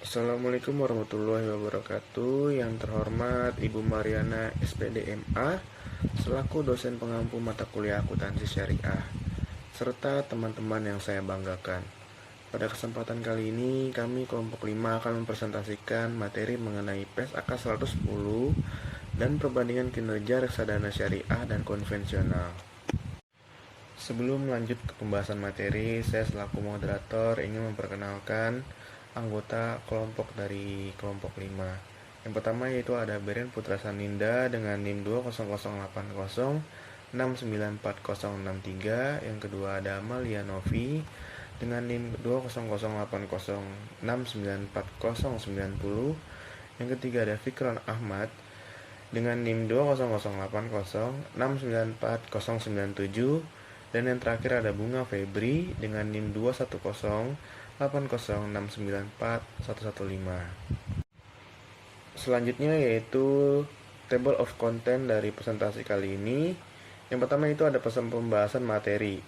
Assalamualaikum warahmatullahi wabarakatuh. Yang terhormat Ibu Mariana SPD MA selaku dosen pengampu mata kuliah akuntansi syariah serta teman-teman yang saya banggakan. Pada kesempatan kali ini kami kelompok 5 akan mempresentasikan materi mengenai PES AK 110 dan perbandingan kinerja reksadana syariah dan konvensional. Sebelum lanjut ke pembahasan materi, saya selaku moderator ingin memperkenalkan anggota kelompok dari kelompok 5. Yang pertama yaitu ada Beren Putra Saninda dengan NIM 2008063. Yang kedua ada Amalia Novi dengan NIM 20080694090. Yang ketiga ada Fikron Ahmad dengan NIM 20080694097. Dan yang terakhir ada Bunga Febri dengan NIM 21080694115. Selanjutnya yaitu table of content dari presentasi kali ini. Yang pertama itu ada pesan pembahasan materi.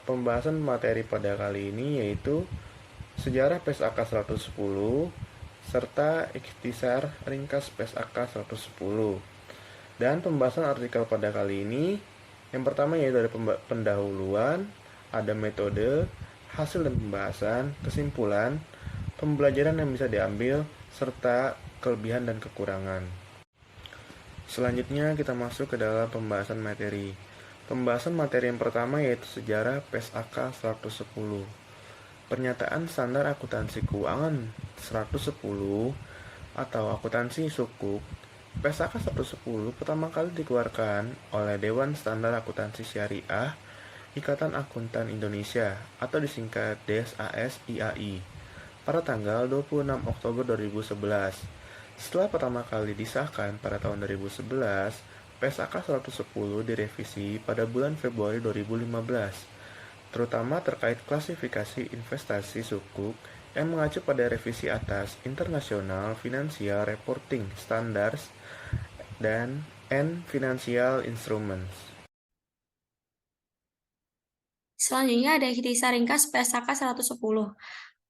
Pembahasan materi pada kali ini yaitu sejarah PES AK 110 serta ikhtisar ringkas PES AK 110. Dan pembahasan artikel pada kali ini yang pertama yaitu ada pendahuluan, ada metode, hasil dan pembahasan, kesimpulan, pembelajaran yang bisa diambil, serta kelebihan dan kekurangan. Selanjutnya kita masuk ke dalam pembahasan materi. Pembahasan materi yang pertama yaitu sejarah PES AK 110. Pernyataan standar akuntansi keuangan 110 atau akuntansi sukuk PES AK 110 pertama kali dikeluarkan oleh Dewan Standar Akuntansi Syariah Ikatan Akuntan Indonesia atau disingkat DSAS IAI pada tanggal 26 Oktober 2011. Setelah pertama kali disahkan pada tahun 2011, PES AK 110 direvisi pada bulan Februari 2015, terutama terkait klasifikasi investasi sukuk yang mengacu pada revisi atas International Financial Reporting Standards dan Financial Instruments. Selanjutnya ada ikhtisar ringkas PSAK 110.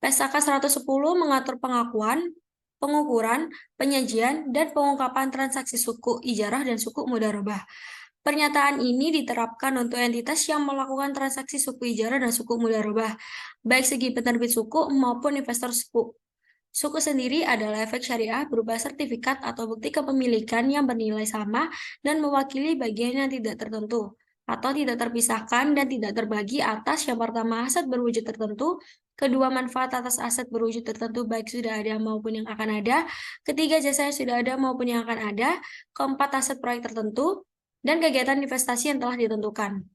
PSAK 110 mengatur pengakuan, pengukuran, penyajian, dan pengungkapan transaksi suku ijarah dan suku mudharabah. Pernyataan ini diterapkan untuk entitas yang melakukan transaksi suku ijarah dan suku mudharabah, baik segi penerbit suku maupun investor suku. Suku sendiri adalah efek syariah berupa sertifikat atau bukti kepemilikan yang bernilai sama dan mewakili bagian yang tidak tertentu atau tidak terpisahkan dan tidak terbagi atas yang pertama aset berwujud tertentu, kedua manfaat atas aset berwujud tertentu baik sudah ada maupun yang akan ada, ketiga jasa yang sudah ada maupun yang akan ada, keempat aset proyek tertentu, dan kegiatan investasi yang telah ditentukan.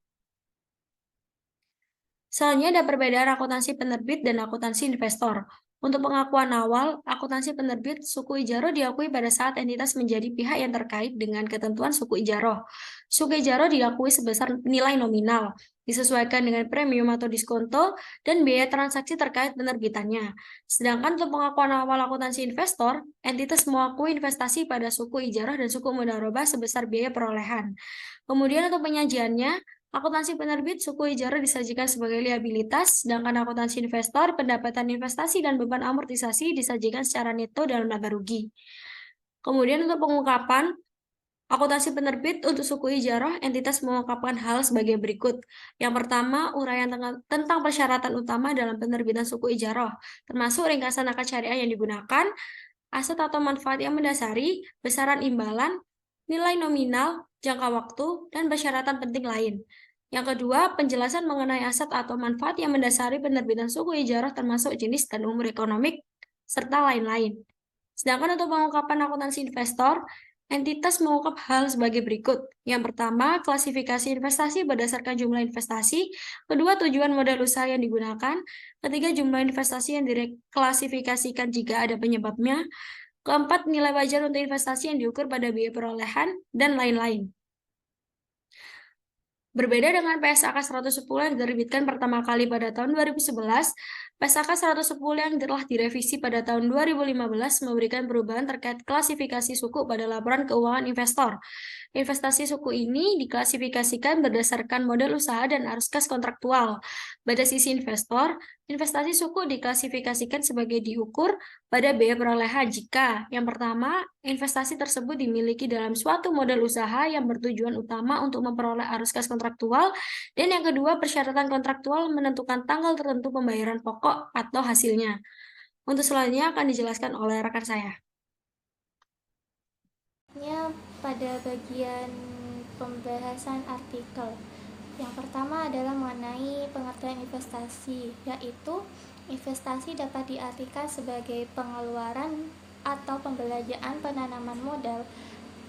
Selanjutnya ada perbedaan akuntansi penerbit dan akuntansi investor. Untuk pengakuan awal, akuntansi penerbit suku ijaroh diakui pada saat entitas menjadi pihak yang terkait dengan ketentuan suku ijaroh. Suku ijaroh diakui sebesar nilai nominal, disesuaikan dengan premium atau diskonto, dan biaya transaksi terkait penerbitannya. Sedangkan untuk pengakuan awal akuntansi investor, entitas mengakui investasi pada suku ijaroh dan suku mudharabah sebesar biaya perolehan. Kemudian untuk penyajiannya, akuntansi penerbit suku ijarah disajikan sebagai liabilitas, sedangkan akuntansi investor, pendapatan investasi dan beban amortisasi disajikan secara neto dalam laba rugi. Kemudian untuk pengungkapan, akuntansi penerbit untuk suku ijarah, entitas mengungkapkan hal sebagai berikut. Yang pertama, uraian tentang persyaratan utama dalam penerbitan suku ijarah, termasuk ringkasan akad syariah yang digunakan, aset atau manfaat yang mendasari, besaran imbalan, nilai nominal, jangka waktu, dan persyaratan penting lain. Yang kedua, penjelasan mengenai aset atau manfaat yang mendasari penerbitan suku ijarah termasuk jenis dan umur ekonomik, serta lain-lain. Sedangkan untuk pengungkapan akuntansi investor, entitas mengungkap hal sebagai berikut. Yang pertama, klasifikasi investasi berdasarkan jumlah investasi. Kedua, tujuan modal usaha yang digunakan. Ketiga, jumlah investasi yang diklasifikasikan jika ada penyebabnya. Keempat, nilai wajar untuk investasi yang diukur pada biaya perolehan, dan lain-lain. Berbeda dengan PSAK 110 yang diterbitkan pertama kali pada tahun 2011, PSAK 110 yang telah direvisi pada tahun 2015 memberikan perubahan terkait klasifikasi suku pada laporan keuangan investor. Investasi suku ini diklasifikasikan berdasarkan model usaha dan arus kas kontraktual. Pada sisi investor, Investasi suku diklasifikasikan sebagai diukur pada biaya perolehan jika yang pertama, investasi tersebut dimiliki dalam suatu model usaha yang bertujuan utama untuk memperoleh arus kas kontraktual, dan yang kedua, persyaratan kontraktual menentukan tanggal tertentu pembayaran pokok atau hasilnya. Untuk selanjutnya akan dijelaskan oleh rekan saya. Pada bagian pembahasan artikel. Yang pertama adalah mengenai pengertian investasi, yaitu investasi dapat diartikan sebagai pengeluaran atau pembelanjaan penanaman modal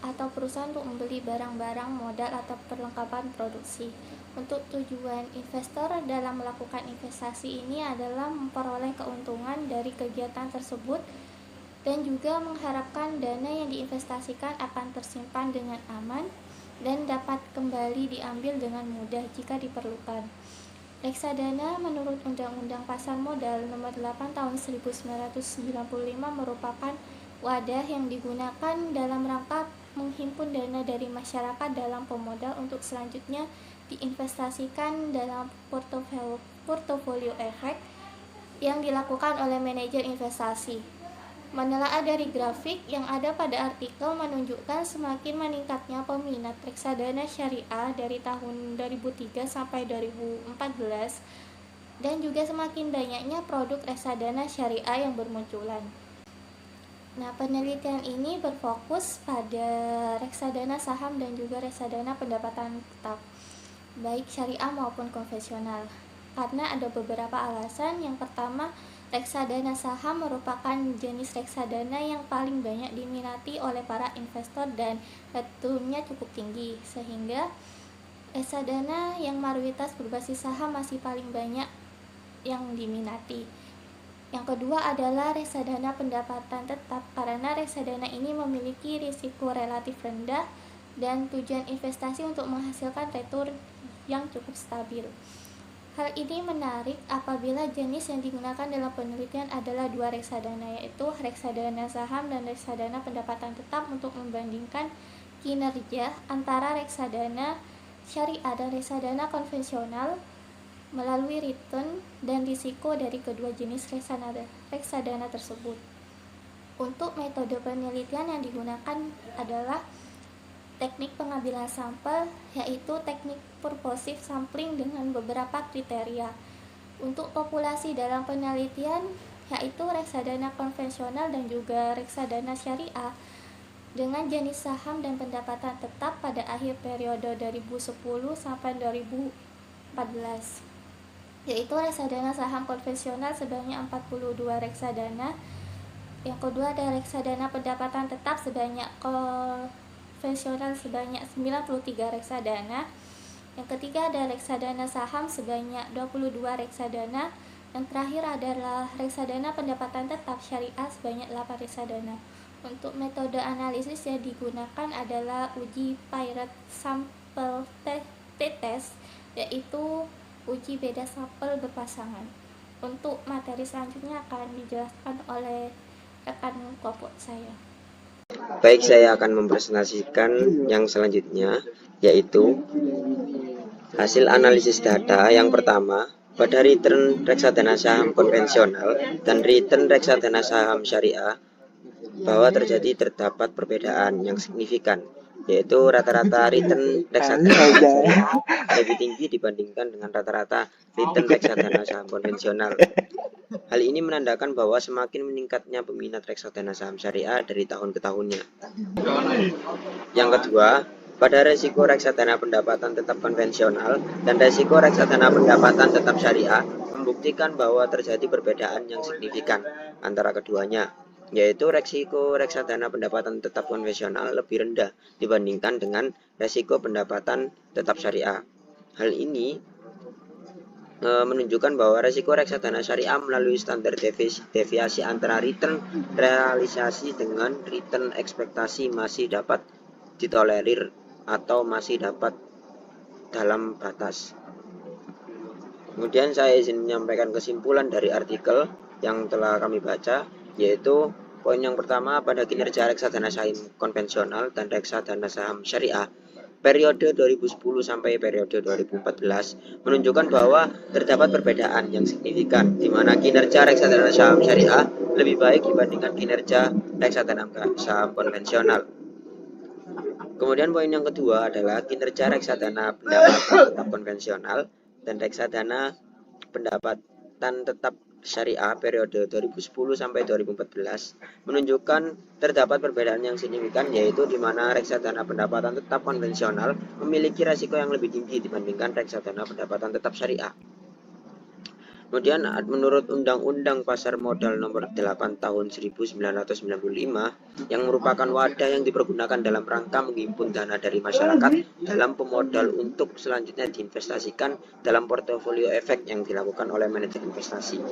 atau perusahaan untuk membeli barang-barang modal atau perlengkapan produksi. Untuk tujuan investor dalam melakukan investasi ini adalah memperoleh keuntungan dari kegiatan tersebut dan juga mengharapkan dana yang diinvestasikan akan tersimpan dengan aman dan dapat kembali diambil dengan mudah jika diperlukan. Reksadana menurut Undang-Undang Pasar Modal Nomor 8 Tahun 1995 merupakan wadah yang digunakan dalam rangka menghimpun dana dari masyarakat dalam pemodal untuk selanjutnya diinvestasikan dalam portofolio efek yang dilakukan oleh manajer investasi. Menelaah dari grafik yang ada pada artikel menunjukkan semakin meningkatnya peminat reksadana syariah dari tahun 2003 sampai 2014 dan juga semakin banyaknya produk reksadana syariah yang bermunculan. Nah, penelitian ini berfokus pada reksadana saham dan juga reksadana pendapatan tetap, baik syariah maupun konvensional. Karena ada beberapa alasan. Yang pertama, reksadana saham merupakan jenis reksadana yang paling banyak diminati oleh para investor dan returnnya cukup tinggi, sehingga reksadana yang mayoritas berbasis saham masih paling banyak yang diminati. Yang kedua adalah reksadana pendapatan tetap, karena reksadana ini memiliki risiko relatif rendah dan tujuan investasi untuk menghasilkan return yang cukup stabil. Hal ini menarik apabila jenis yang digunakan dalam penelitian adalah dua reksadana, yaitu reksadana saham dan reksadana pendapatan tetap, untuk membandingkan kinerja antara reksadana syariah dan reksadana konvensional melalui return dan risiko dari kedua jenis reksadana tersebut. Untuk metode penelitian yang digunakan adalah teknik pengambilan sampel, yaitu teknik purposive sampling dengan beberapa kriteria. Untuk populasi dalam penelitian, yaitu reksadana konvensional dan juga reksadana syariah dengan jenis saham dan pendapatan tetap pada akhir periode 2010 sampai 2014, yaitu reksadana saham konvensional sebanyak 42 reksadana. Yang kedua ada reksadana pendapatan tetap sebanyak konvensional sebanyak 93 reksadana. Yang ketiga ada reksadana saham sebanyak 22 reksadana. Yang terakhir adalah reksadana pendapatan tetap syariah sebanyak 8 reksadana. Untuk metode analisis yang digunakan adalah uji Piret sampel t-test, yaitu uji beda sampel berpasangan. Untuk materi selanjutnya akan dijelaskan oleh rekan kelompok saya. Baik, saya akan mempresentasikan yang selanjutnya, yaitu hasil analisis data. Yang pertama, pada return reksadana saham konvensional dan return reksadana saham syariah, bahwa terdapat perbedaan yang signifikan, yaitu rata-rata return reksadana syariah lebih tinggi dibandingkan dengan rata-rata return reksadana saham konvensional. Hal ini menandakan bahwa semakin meningkatnya peminat reksadana saham syariah dari tahun ke tahunnya. Yang kedua, pada resiko reksadana pendapatan tetap konvensional dan resiko reksadana pendapatan tetap syariah membuktikan bahwa terjadi perbedaan yang signifikan antara keduanya, yaitu resiko reksadana pendapatan tetap konvensional lebih rendah dibandingkan dengan resiko pendapatan tetap syariah. Hal ini menunjukkan bahwa resiko reksadana syariah melalui standar deviasi antara return realisasi dengan return ekspektasi masih dapat ditolerir atau masih dapat dalam batas. Kemudian saya izin menyampaikan kesimpulan dari artikel yang telah kami baca, yaitu poin yang pertama, pada kinerja reksadana saham konvensional dan reksadana saham syariah, periode 2010 sampai periode 2014 menunjukkan bahwa terdapat perbedaan yang signifikan di mana kinerja reksadana saham syariah lebih baik dibandingkan kinerja reksadana saham konvensional. Kemudian poin yang kedua adalah kinerja reksadana pendapatan tetap konvensional dan reksadana pendapatan tetap syariah periode 2010 sampai 2014 menunjukkan terdapat perbedaan yang signifikan, yaitu di mana reksadana pendapatan tetap konvensional memiliki risiko yang lebih tinggi dibandingkan reksadana pendapatan tetap syariah. Kemudian menurut Undang-Undang Pasar Modal Nomor 8 Tahun 1995 yang merupakan wadah yang dipergunakan dalam rangka menghimpun dana dari masyarakat dalam pemodal untuk selanjutnya diinvestasikan dalam portofolio efek yang dilakukan oleh manajer investasi.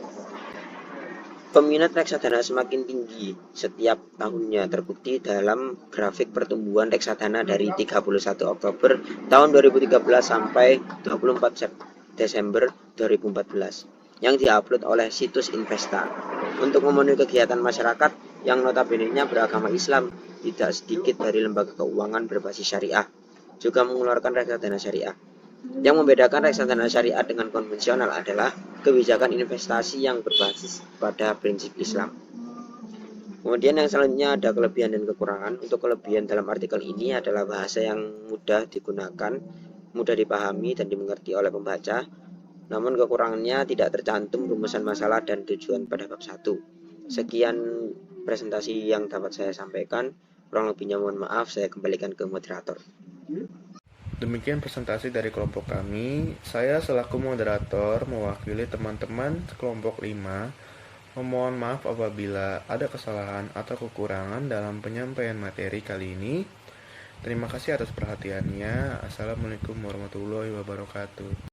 Peminat reksadana semakin tinggi setiap tahunnya, terbukti dalam grafik pertumbuhan reksadana dari 31 Oktober tahun 2013 sampai 24 Desember 2014 yang diupload oleh situs Investa. Untuk memenuhi kegiatan masyarakat yang notabene-nya beragama Islam, tidak sedikit dari lembaga keuangan berbasis syariah juga mengeluarkan reksadana syariah. Yang membedakan reksadana syariah dengan konvensional adalah kebijakan investasi yang berbasis pada prinsip Islam. Kemudian yang selanjutnya ada kelebihan dan kekurangan. Untuk kelebihan dalam artikel ini adalah bahasa yang mudah digunakan, mudah dipahami dan dimengerti oleh pembaca. Namun kekurangannya tidak tercantum rumusan masalah dan tujuan pada bab 1. Sekian presentasi yang dapat saya sampaikan. Kurang lebihnya mohon maaf, saya kembalikan ke moderator. Demikian presentasi dari kelompok kami. Saya selaku moderator mewakili teman-teman kelompok 5 memohon maaf apabila ada kesalahan atau kekurangan dalam penyampaian materi kali ini. Terima kasih atas perhatiannya. Assalamualaikum warahmatullahi wabarakatuh.